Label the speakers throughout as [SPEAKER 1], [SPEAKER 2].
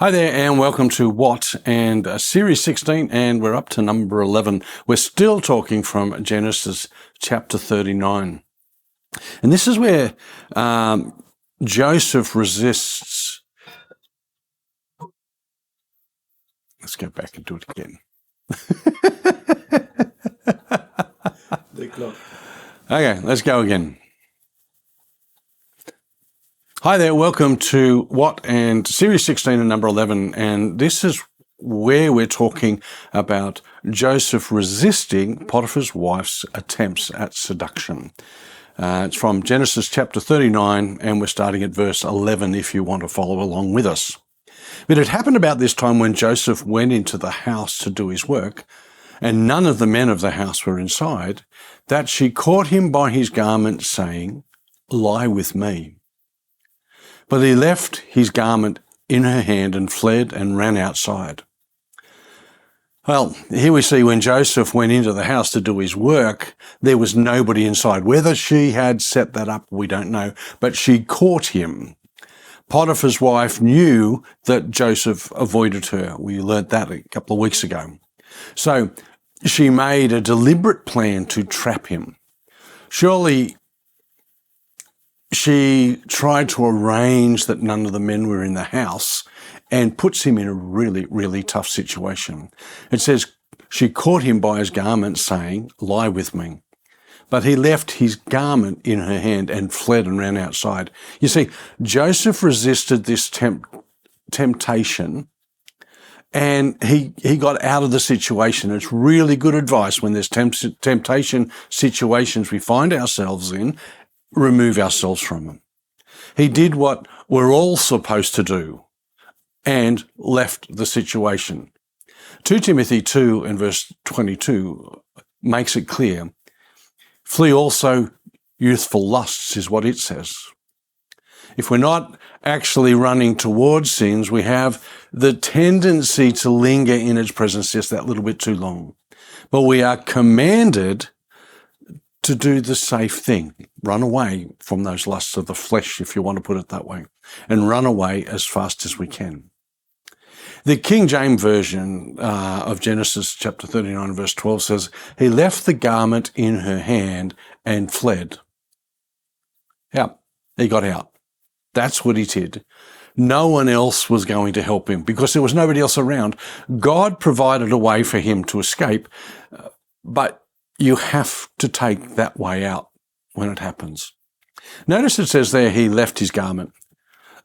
[SPEAKER 1] Hi there and welcome to What and Series 16 and we're up to number 11. We're still talking from Genesis chapter 39. And this is where Joseph resists. Let's go back and do it again. Okay, let's go again. Hi there, welcome to What and Series 16 and number 11, and this is where we're talking about Joseph resisting Potiphar's wife's attempts at seduction. It's from Genesis chapter 39, and we're starting at verse 11 if you want to follow along with us. But it happened about this time when Joseph went into the house to do his work, and none of the men of the house were inside, that she caught him by his garment, saying, "Lie with me." But he left his garment in her hand and fled and ran outside. Well, here we see when Joseph went into the house to do his work, there was nobody inside. Whether she had set that up, we don't know, but she caught him. Potiphar's wife knew that Joseph avoided her. We learnt that a couple of weeks ago. So she made a deliberate plan to trap him. Surely she tried to arrange that none of the men were in the house and puts him in a really, really tough situation. It says, she caught him by his garment, saying, "Lie with me." But he left his garment in her hand and fled and ran outside. You see, Joseph resisted this temptation and he got out of the situation. It's really good advice when there's temptation situations we find ourselves in. Remove ourselves from them. He did what we're all supposed to do and left the situation. 2 Timothy 2 and verse 22 makes it clear. Flee also youthful lusts is what it says. If we're not actually running towards sins, we have the tendency to linger in its presence just that little bit too long. But we are commanded to do the safe thing, run away from those lusts of the flesh, if you want to put it that way, and run away as fast as we can. The King James Version of Genesis chapter 39 verse 12 says, he left the garment in her hand and fled. Yeah, he got out. That's what he did. No one else was going to help him because there was nobody else around. God provided a way for him to escape, but you have to take that way out when it happens. Notice it says there he left his garment.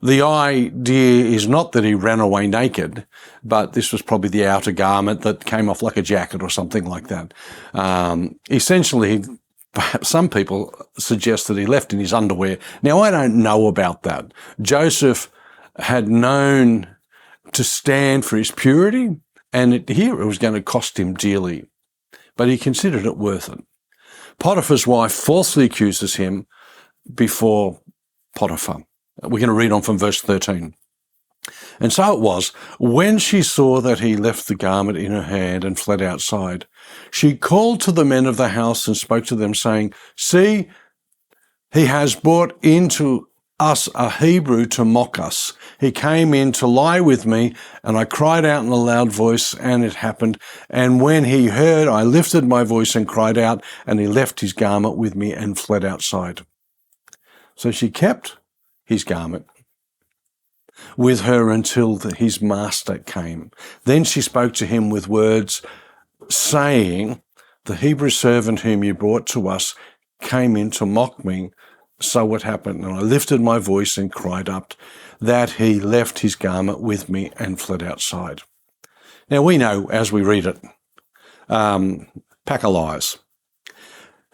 [SPEAKER 1] The idea is not that he ran away naked, but this was probably the outer garment that came off like a jacket or something like that. Essentially, perhaps some people suggest that he left in his underwear. Now, I don't know about that. Joseph had known to stand for his purity, and here it was going to cost him dearly. But he considered it worth it. Potiphar's wife falsely accuses him before Potiphar. We're going to read on from verse 13. And so it was, when she saw that he left the garment in her hand and fled outside, she called to the men of the house and spoke to them, saying, "See, he has brought into us a Hebrew to mock us. He came in to lie with me, and I cried out in a loud voice, and it happened. And when he heard, I lifted my voice and cried out, and he left his garment with me and fled outside." So she kept his garment with her until his master came. Then she spoke to him with words, saying, "The Hebrew servant whom you brought to us came in to mock me. So it happened, and I lifted my voice and cried up that he left his garment with me and fled outside." Now we know as we read it, pack of lies.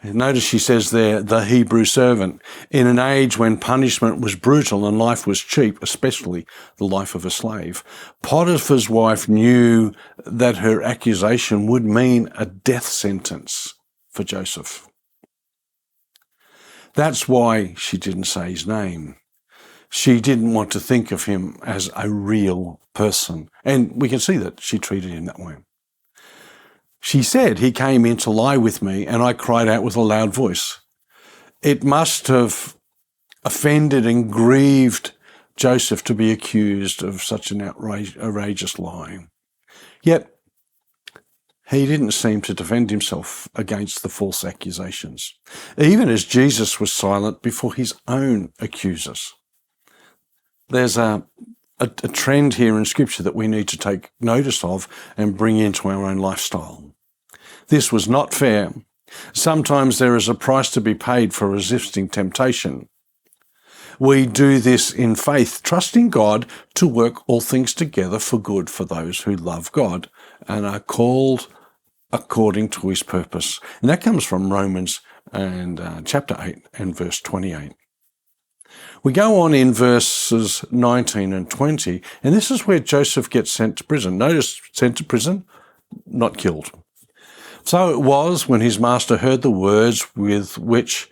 [SPEAKER 1] Notice she says there, the Hebrew servant. In an age when punishment was brutal and life was cheap, especially the life of a slave, Potiphar's wife knew that her accusation would mean a death sentence for Joseph. That's why she didn't say his name. She didn't want to think of him as a real person. And we can see that she treated him that way. She said, "He came in to lie with me, and I cried out with a loud voice." It must have offended and grieved Joseph to be accused of such an outrageous lie. Yet, he didn't seem to defend himself against the false accusations, even as Jesus was silent before his own accusers. There's a trend here in Scripture that we need to take notice of and bring into our own lifestyle. This was not fair. Sometimes there is a price to be paid for resisting temptation. We do this in faith, trusting God to work all things together for good for those who love God and are called according to his purpose. And that comes from Romans and chapter 8 and verse 28. We go on in verses 19 and 20, and this is where Joseph gets sent to prison. Notice, sent to prison, not killed. So it was when his master heard the words with which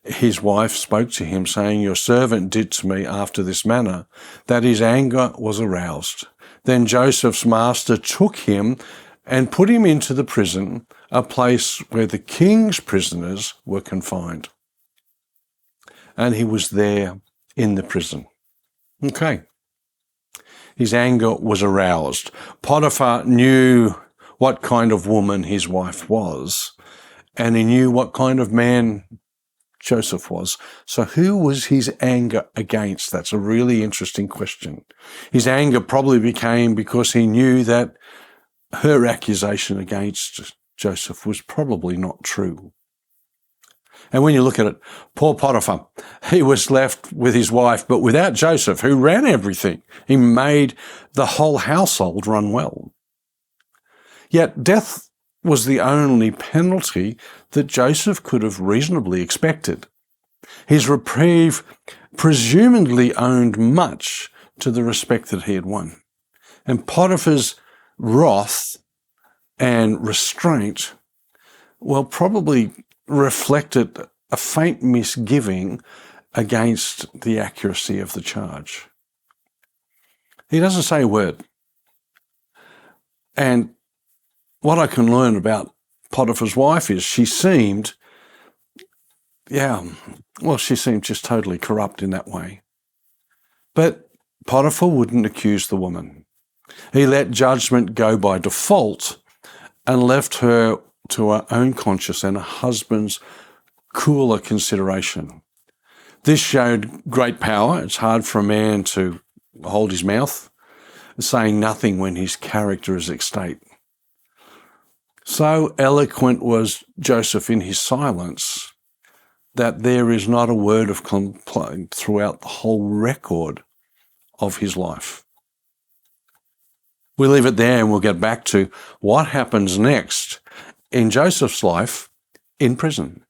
[SPEAKER 1] his wife spoke to him, saying, "Your servant did to me after this manner," that his anger was aroused. Then Joseph's master took him and put him into the prison, a place where the king's prisoners were confined. And he was there in the prison. Okay. His anger was aroused. Potiphar knew what kind of woman his wife was, and he knew what kind of man Joseph was. So who was his anger against? That's a really interesting question. His anger probably became because he knew that her accusation against Joseph was probably not true. And when you look at it, poor Potiphar, he was left with his wife, but without Joseph, who ran everything. He made the whole household run well. Yet death was the only penalty that Joseph could have reasonably expected. His reprieve presumably owed much to the respect that he had won. And Potiphar's wrath and restraint, well, probably reflected a faint misgiving against the accuracy of the charge. He doesn't say a word. And what I can learn about Potiphar's wife is she seemed just totally corrupt in that way. But Potiphar wouldn't accuse the woman. He let judgment go by default and left her to her own conscience and her husband's cooler consideration. This showed great power. It's hard for a man to hold his mouth, saying nothing when his character is at stake. So eloquent was Joseph in his silence that there is not a word of complaint throughout the whole record of his life. We leave it there and we'll get back to what happens next in Joseph's life in prison.